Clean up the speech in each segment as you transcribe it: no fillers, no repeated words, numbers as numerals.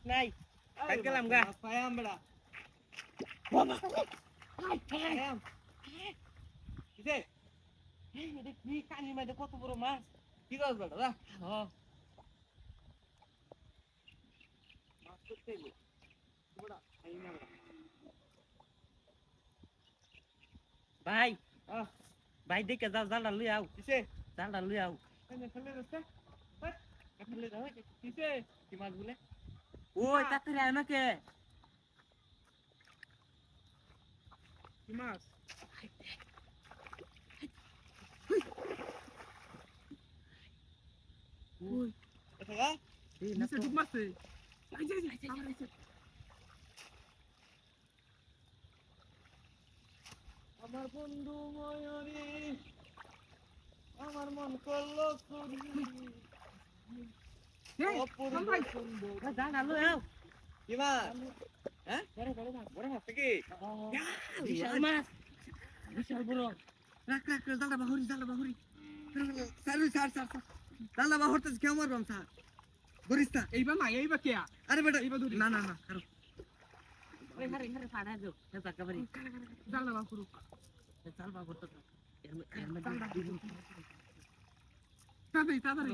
নাই কাট গেলাম গা পায়াম বড়া বাবা পায়াম কিসে এই এটা কি কানির মধ্যে কত বড় মাছ কি দস বড়া দা হ্যাঁ মাছ করতে গো বড়া আই না বড়া ভাই হ্যাঁ ভাই দেখে যাও জালটা লই আও কিসে জালটা লই আও এনে ফেলে দস্তে হট কাটলে দাও কিসে কি মাছ বলে ওই তাড়াতাড়ি আয় আমাকে কি মাছ ওই এটা গা এই না নিচে তো ডুব মারছে আই যাই যাই আমার আইছে আমার বন্ধু ময়ূরী আমার মন করলো চুরি অপূর্ব সুন্দর জালটা লই আও কি মাছ হ্যাঁ বড় মাছ কি বিশাল মাছ বিশাল বড় রাখ রাখ জালটা বাহুরি সারু সার জালটা বাহুরতে কেমন মারবাম স্যার বরিস্তা এইবার না এইবার কে আরে বেটা এইবার ধরি না না না কারো ওই হারে হারে ফাড়া দাও এটা কাবারি জানলা বা করু চাল বাবু তো এর মধ্যে তাড়াতাড়ি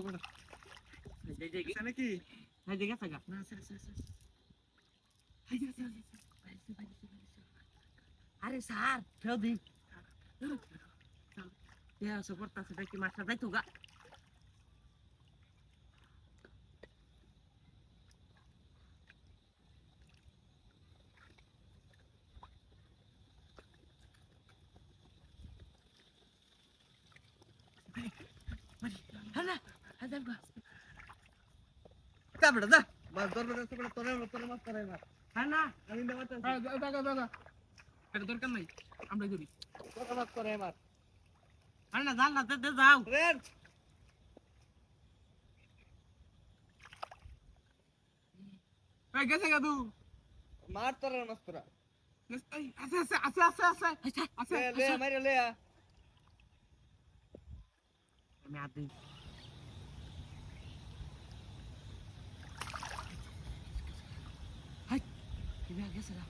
এই যে এখানে কি এই যে গেছে গা না স্যার আরে স্যার ফেও দি ইয়া সপোর্ট আছে কি মাছটা দাই তো গা হ্যাঁ হাজার গা তা বেটা যা মাছ ধরবে না বেটা তোরে মাছ করে মাছ হ্যাঁ না আমি না মাছ দাদা এটা দরকার নাই আমরা ধরি তোরে মাছ করে মাছ হ্যাঁ না জাল না দে যাও রেন এই গেছে গা তুই মার তোরে মাছ তোরা আছে লে মাইরে লে আমি আদি হাই কি গেছে গা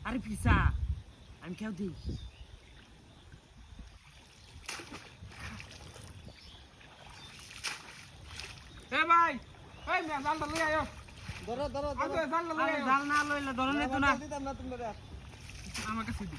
আরে পিসা আমি কেউ দিই এ ভাই এই মিয়া জালটা লই আয়ো ধরো আগে জালটা লই আরে আয়ো জাল না লইলে ধরনে তো না দিতাম না তোমরা আমার কাছে দি